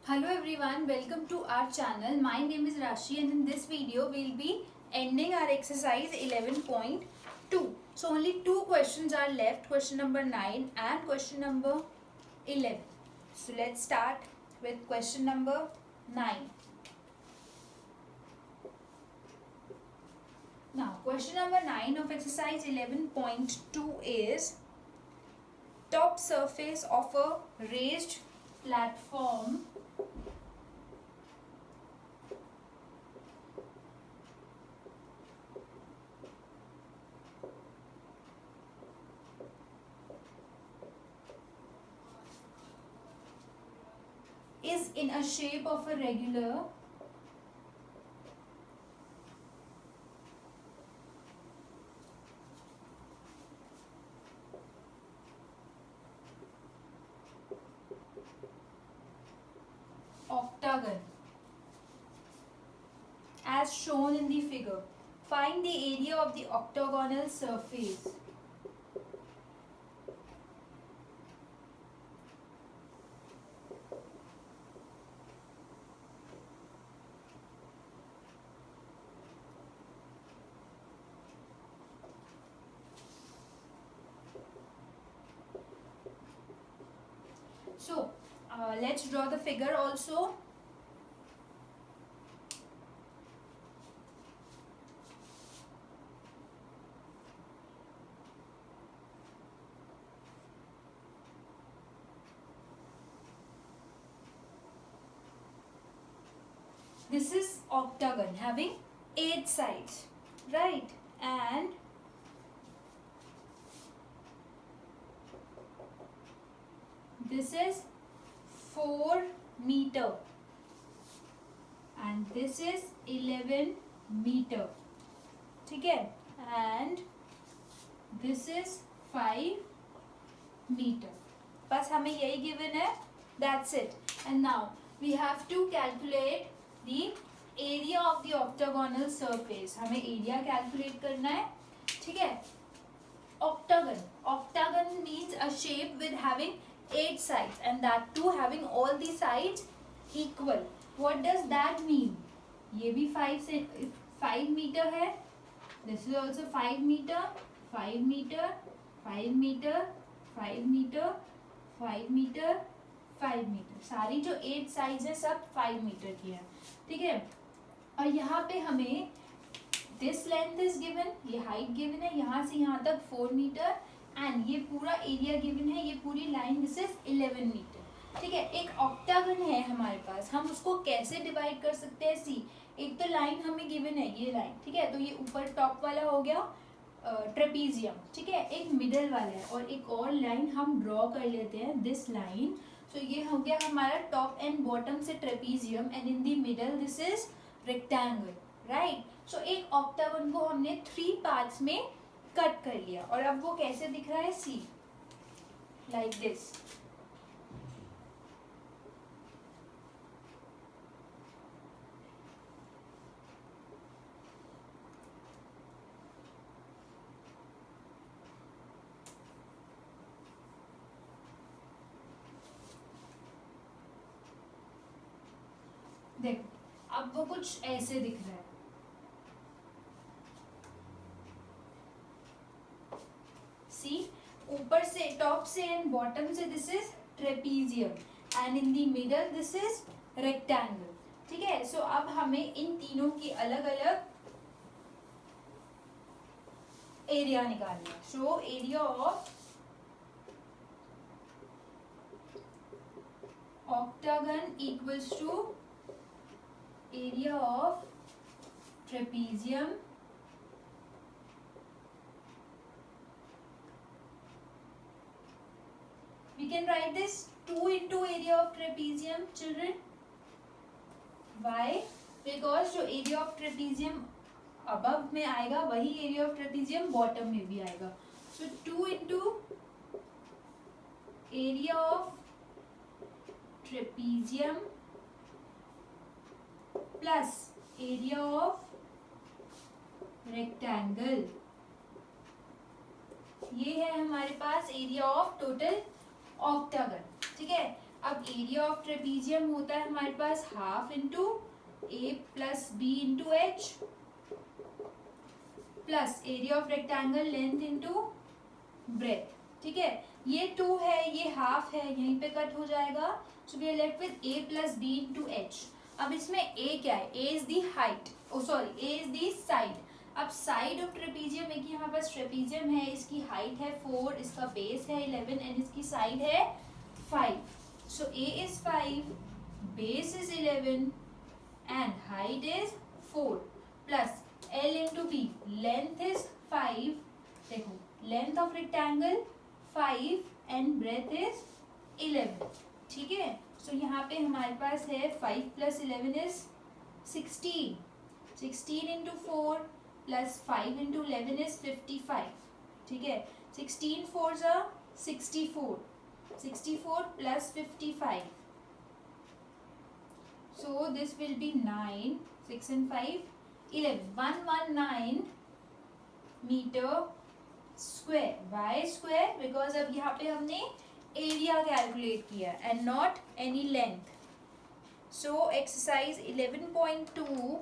Hello everyone, welcome to our channel. My name is Rashi and in this video we will be ending our exercise 11.2. So only two questions are left, question number 9 and question number 11. So let's start with question number 9. Now question number 9 of exercise 11.2 is top surface of a raised platform is in a shape of a regular octagon as shown in the figure. Find the area of the octagonal surface. So let's draw the figure also. This is octagon having 8 sides, right? And this is 4 meter and this is 11 meter. ठीक है? And this is 5 meter. बस हमें यही given है. That's it. And now we have to calculate the area of the octagonal surface. हमें area calculate करना है. ठीक है? Octagon. Octagon means a shape with having 8 sides and that too having all the sides equal. What does that mean? ये भी 5 meter है. This is also 5 meter, 5 meter, 5 meter, 5 meter, 5 meter, 5 meter. सारी जो 8 sides है सब 5 meter की है. ठीक है? और यहाँ पे हमें this length is given, ये height given है, यहाँ से यहाँ तक 4 meter and ये पूरा area given है, ये पूरी line this is 11 meter. ठीक है? एक octagon है हमारे पास, हम उसको कैसे divide कर सकते हैं? सी एक तो लाइन हमें गिवन है, ये लाइन. ठीक है? तो ये ऊपर टॉप वाला हो गया ट्रेपीजियम. ठीक है? एक मिडल वाला है और एक और लाइन हम ड्रॉ कर लेते हैं, दिस लाइन. सो ये हो गया हमारा टॉप एंड बॉटम से trapezium and in the middle this is rectangle, right? So एक ऑक्टागन को हमने 3 पार्ट्स में कट कर लिया और अब वो कैसे दिख रहा है? सी लाइक दिस. देखो अब वो कुछ ऐसे दिख रहा है. सी ऊपर से टॉप से एंड बॉटम से this is trapezium and in the middle this is rectangle. ठीक है? सो अब हमें इन तीनों की अलग अलग एरिया निकालना है. So area of octagon equals to area of trapezium we can write this 2 into area of trapezium, children. Why? Because जो area of trapezium above में आएगा वही area of trapezium bottom में भी आएगा. So 2 into area of trapezium plus area of rectangle. ये है हमारे पास एरिया ऑफ टोटल ऑक्टागन. ठीक है? अब एरिया ऑफ ट्रेपीजियम होता है हमारे पास half into a plus b into h plus area of rectangle length into breadth. ठीक है, ये 2 है, ये हाफ है, यहीं पे कट हो जाएगा. So we are left with a plus b into h. अब इसमें ए क्या है? A is the height, oh sorry, a is the side. अब साइड ऑफ ट्रेपीजियम है कि हमारे पास ट्रेपीजियम है, इसकी हाइट है 4, इसका बेस है 11 एंड इसकी साइड है 5. So a is 5, base is 11 and height is 4 plus l into b, length is 5. देखो, length of rectangle 5 and breadth is 11. ठीक है, सो यहाँ पे हमारे पास है 5 plus 11 is 16. 16 into 4 plus 5 into 11 is 55. ठीक है, 16 4 ज़ा 64. 64 plus 55. So this will be 9, 6 and 5, 11. 119 metre square. Why square? Because अब यहाँ पे हमने एरिया कैलकुलेट किया and not any length. So exercise 11.2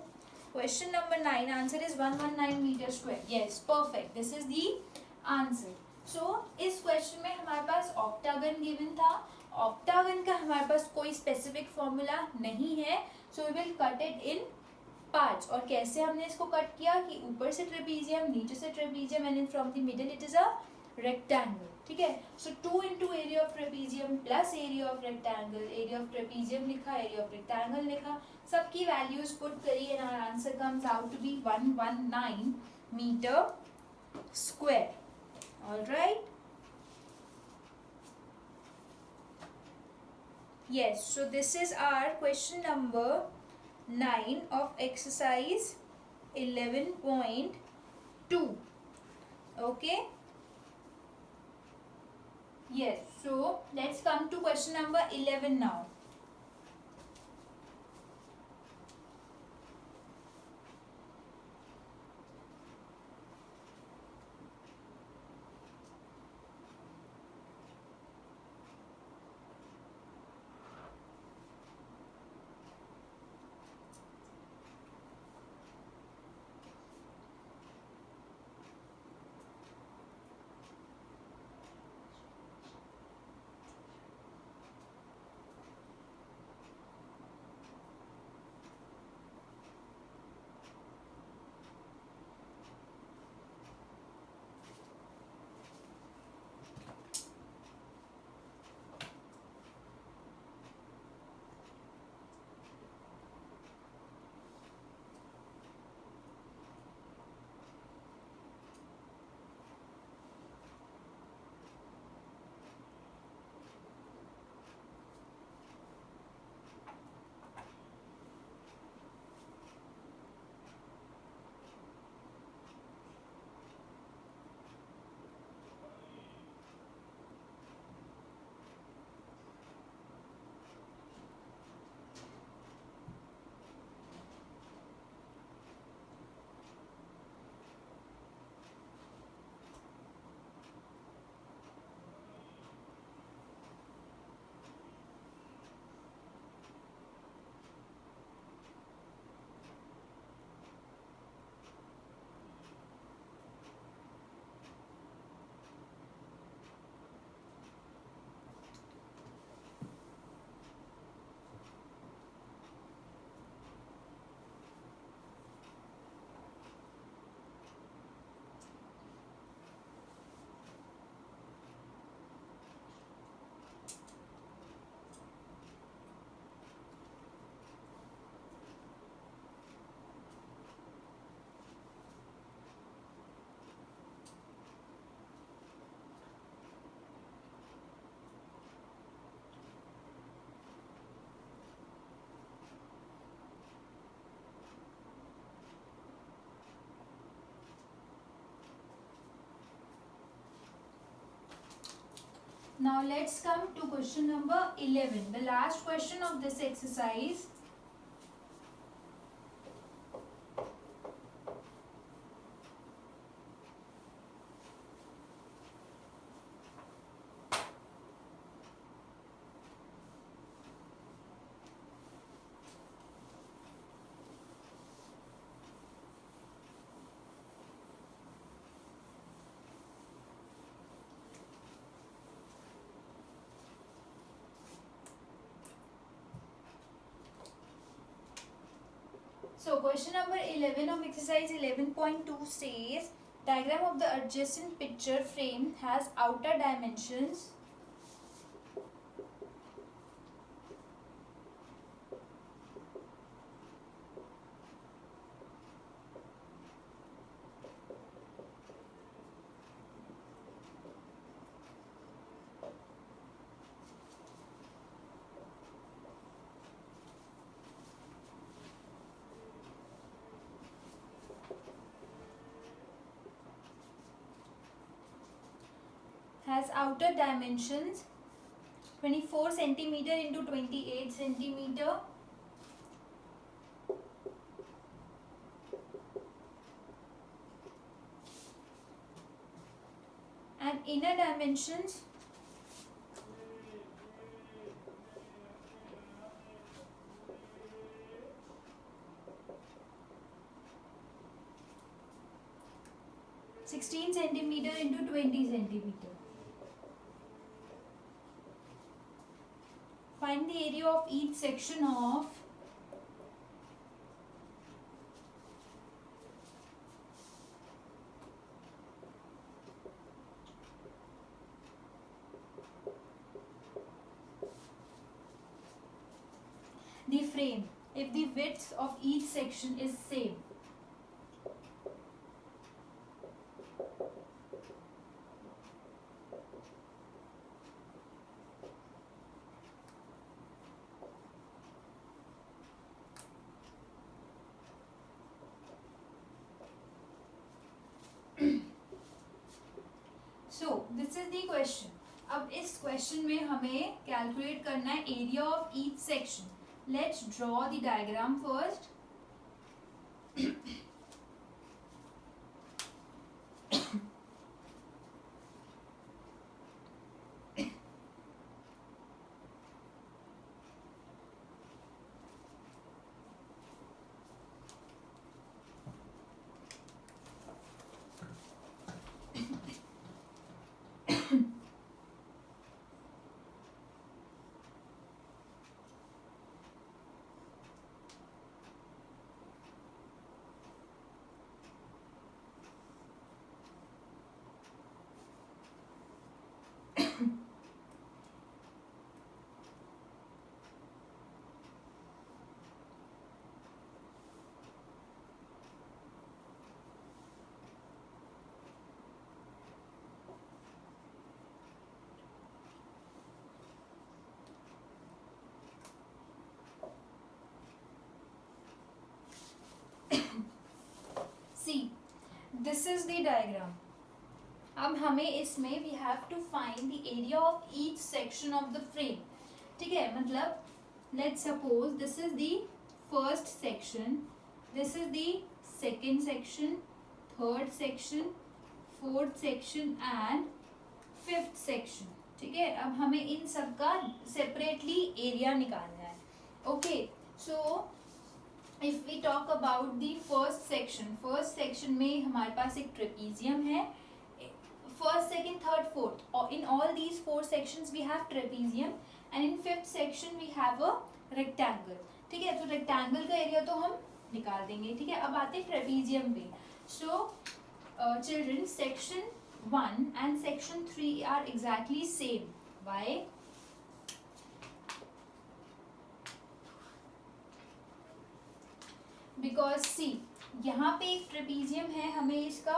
question number 9 answer is 119 metre square. Yes, perfect, this is the answer. So इस question में हमारे पास octagon given था. ऑक्टागन का हमारे पास कोई स्पेसिफिक फॉर्मूला नहीं है. So we will cut it in parts. और कैसे हमने इसको कट किया कि ऊपर से ट्रेपीजियम, नीचे से trapezium and from the middle it is a rectangle. ठीक है, so 2 into area of trapezium plus area of rectangle. Area of trapezium लिखा, एरिया ऑफ रेक्टेंगल लिखा, सबकी वैल्यूज पुट करी and our answer comes out to be 119 metre square. Alright, yes, so this is our question number 9 of exercise 11.2. okay, yes, so let's come to question number 11 now. Now let's come to question number 11, the last question of this exercise. So question number 11 of exercise 11.2 says diagram of the adjacent picture frame has outer dimensions has outer dimensions 24 centimeter into 28 centimeter and inner dimensions 16 centimeter into 20 centimeter. Find the area of each section of the frame if the width of each section is same. So this is the question. अब इस question में हमें calculate करना है area of each section. Let's draw the diagram first. See, this is the diagram. अब हमें इसमें we have to find the area of each section of the frame. ठीक है, मतलब let's suppose this is the first section, this is the second section, third section, fourth section and fifth section. ठीक है, अब हमें इन सब का separately area निकालना है. Okay, so if we talk about the first section में हमारे पास एक trapezium है. First, second, third, fourth. In all these four sections we have trapezium and in fifth section we have a rectangle. ठीक है, तो rectangle का area तो हम निकाल देंगे. ठीक है, अब आते हैं trapezium पे. So children, section 1 and section 3 are exactly same. Why? Because see यहाँ पे एक ट्रेपीजियम है, हमें इसका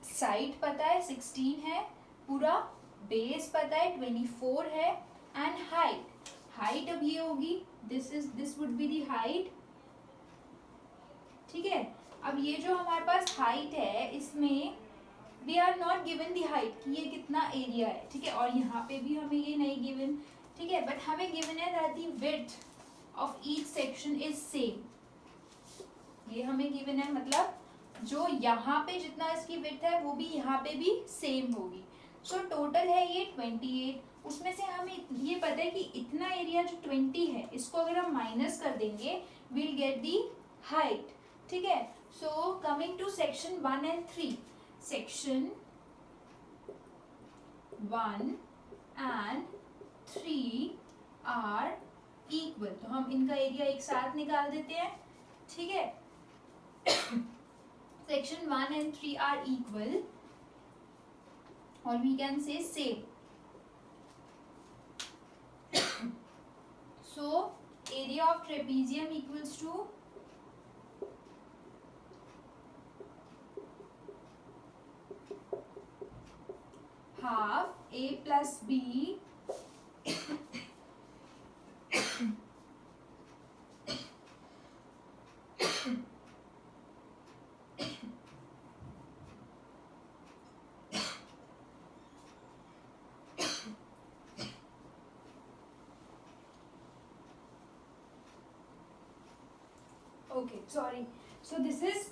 साइड पता है 16 है, पूरा बेस पता है 24 है एंड हाइट अब ये होगी this would be the height. ठीक है, अब ये जो हमारे पास हाइट है इसमें we are not given the height कि ये कितना एरिया है. ठीक है, और यहाँ पे भी हमें ये नहीं गिवन. ठीक है, बट हमें गिवन है that the width of each section is same. ये हमें गिवन है, मतलब जो यहाँ पे जितना इसकी विड्थ है वो भी यहाँ पे भी सेम होगी. सो टोटल है ये 28. उसमें से हमें ये पता है कि इतना एरिया जो 20 है इसको अगर हम माइनस कर देंगे विल गेट दी हाइट. ठीक है, so coming to section 1 and 3. Section 1 and 3 are equal, तो हम इनका एरिया एक साथ निकाल देते हैं. ठीक है. Section 1 and 3 are equal, or we can say same. So area of trapezium equals to half A plus B okay, sorry. So this is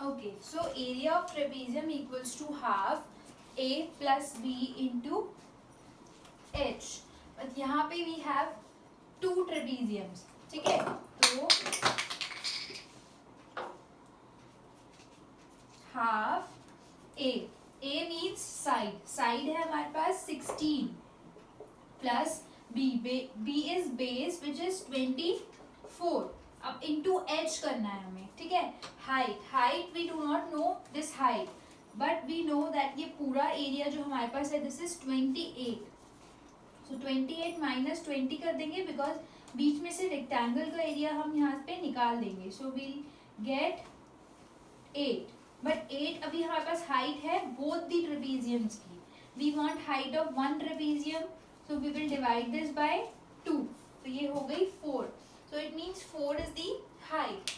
okay. So area of trapezium equals to half A plus B into H. But यहाँ पे we have two trapeziums. ठीक है, तो half A. A means side. Side है हमारे पास 16 plus B. B is base which is 24. अब into H करना है हमें. ठीक है, height we do not know this height, but we know that ये पूरा area जो हमारे पास है this is 28. So 28 minus 20 कर देंगे because बीच में से रेक्टेंगल का एरिया हम यहाँ पे निकाल देंगे. So we'll get 8. But 8 अभी हमारे पास हाइट है both the trapeziums की. We want height of one trapezium, so we will divide this by 2. तो ये हो गई 4. So it means 4 is the height.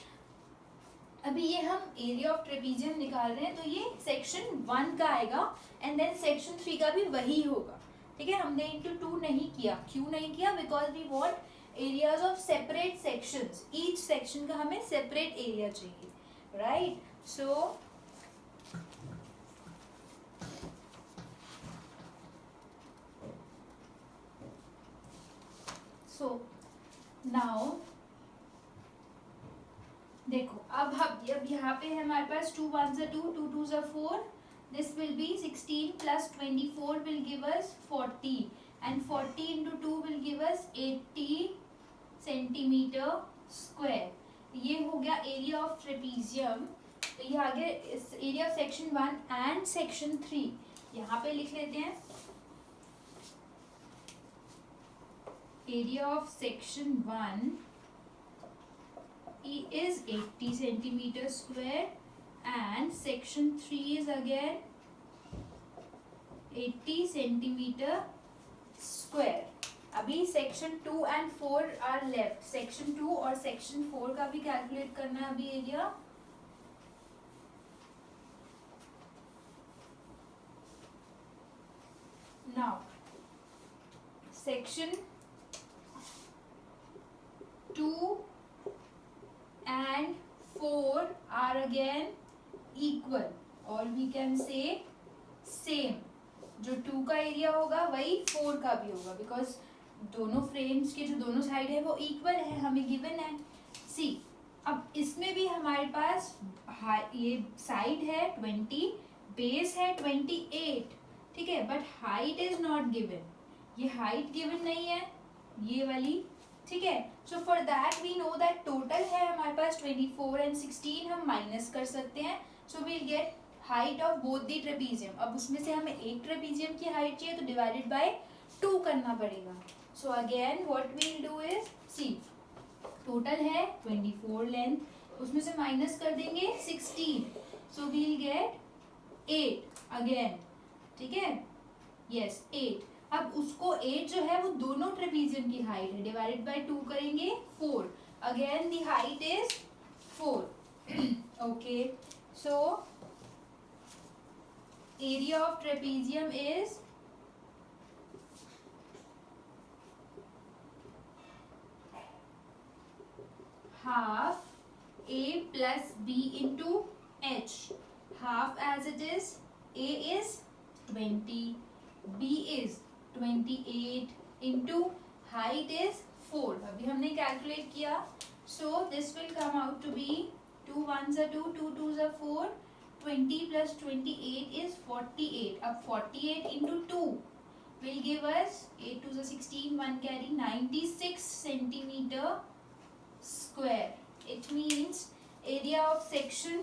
अभी ये हम एरिया ऑफ ट्रेपेजियम निकाल रहे हैं तो ये सेक्शन 1 का आएगा एंड देन सेक्शन 3 का भी वही होगा. ठीक है, हमने इंटू 2 नहीं किया. क्यों नहीं किया? Because we want areas of separate sections. Each section का हमें सेपरेट एरिया चाहिए, राइट? सो नाउ देखो, अब यहाँ पे है हमारे पास 2 1s are 2, 2 2s are 4. This will be 16 plus 24 will give us 40, and 40 into 2 will give us 80 centimeter square. ये हो गया एरिया ऑफ ट्रेपेजियम. तो ये आगे area of section 1 and section 3 यहाँ पे लिख लेते हैं. Area of section 1 is 80 centimeter square and section 3 is again 80 centimeter square. अभी section 2 and 4 are left. section 2 और section 4 का भी कैलकुलेट करना है अभी area. now section 2 and 4 are again equal, or we can say same. जो 2 का area होगा वही 4 का भी होगा बिकॉज दोनों फ्रेम्स के जो दोनों साइड है वो इक्वल है, हमें गिवन है. सी, अब इसमें भी हमारे पास ये साइड है 20, बेस है 28. ठीक है, but height is not given. ये हाइट गिवन नहीं है, ये वाली. ठीक है, so for that we know that total है हमारे पास 24 एंड 16 हम माइनस कर सकते हैं. So we'll get height of both the trapezium. अब उसमें से हमें एक ट्रेपेजियम की हाइट चाहिए तो डिवाइडेड बाय 2 करना पड़ेगा. So again what we'll do is, see total है 24 लेंथ, उसमें से माइनस कर देंगे 16. So we'll get 8 again. ठीक है, यस 8. अब उसको 8 जो है वो दोनों ट्रेपेजियम की हाइट है, डिवाइडेड बाय 2 करेंगे 4. Again the height is 4. Okay, so area of trapezium is half a plus b into h. Half as it is, a is 20, b is 28 into height is 4. अभी हमने calculate किया, so this will come out to be 2 1s are 2, 2 2s are 4, 20 plus 28 is 48. अब 48 into 2 will give us 8 2s are 16, 1 carry 96 centimeter square. It means area of section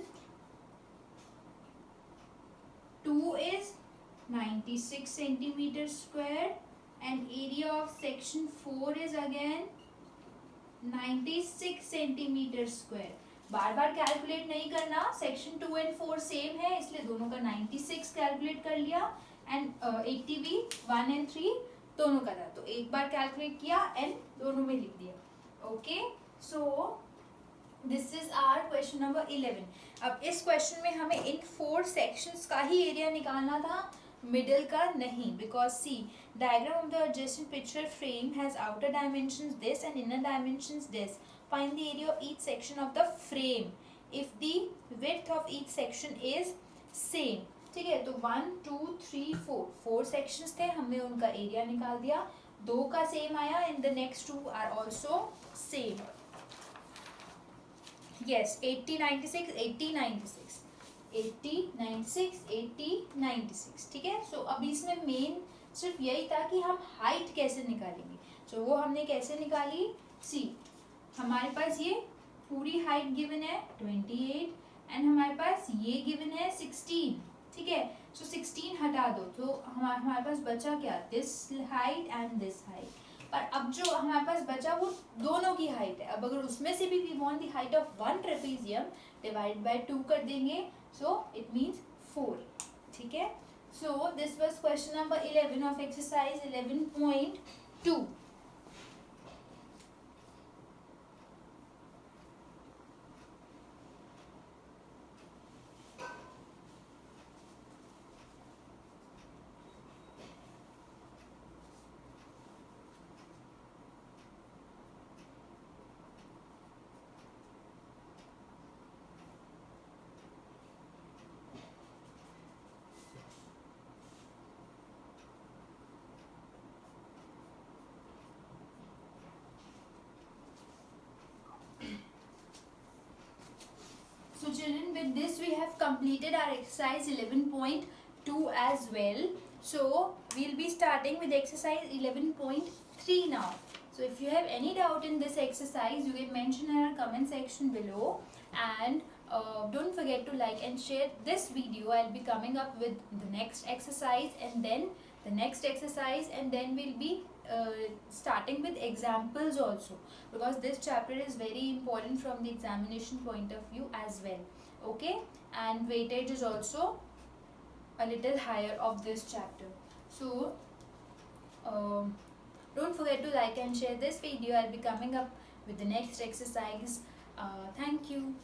2 is 96 centimeter square and area of section 4 is again 96 centimeter square. Bar bar calculate नहीं करना, section 2 and 4 same है इसलिए दोनों का 96 calculate कर लिया and 80 भी 1 and 3 दोनों का था, तो एक बार कैलकुलेट किया एंड दोनों में लिख दिया. Okay, so this is our question number 11. अब इस क्वेश्चन में हमें इन 4 सेक्शंस का ही एरिया निकालना था, मिडिल का नहीं, because see diagram of the adjacent picture frame has outer dimensions this and inner dimensions this. Find the area of each section of the frame if the width of each section is same. ठीक है, तो 1 2 3 4 sections थे, हमने उनका area निकाल दिया, 2 का same आया and the next 2 are also same. Yes, 80 96 80 96 80 96 80 96. ठीक है, सो अभी इसमें मेन सिर्फ यही था कि हम हाइट कैसे निकालेंगे. तो वो हमने कैसे निकाली, सी हमारे पास ये पूरी हाइट गिवन है 28 एंड हमारे पास ये गिवन है 16. ठीक है, सो 16 हटा दो तो हमारे पास बचा क्या, this height and this height. पर अब जो हमारे पास बचा वो दोनों की हाइट है. अब अगर उसमें से भी we want the height of one trapezium, divide by 2 कर देंगे, सो इट मीन्स 4. ठीक है, so this was question number 11 of exercise 11.2. So children, with this we have completed our exercise 11.2 as well. So we'll be starting with exercise 11.3 now. So if you have any doubt in this exercise, you can mention in our comment section below, and don't forget to like and share this video. I'll be coming up with the next exercise and then the next exercise, and then we'll be starting with examples also, because this chapter is very important from the examination point of view as well. Okay, and weightage is also a little higher of this chapter. So don't forget to like and share this video. I'll be coming up with the next exercise. Thank you.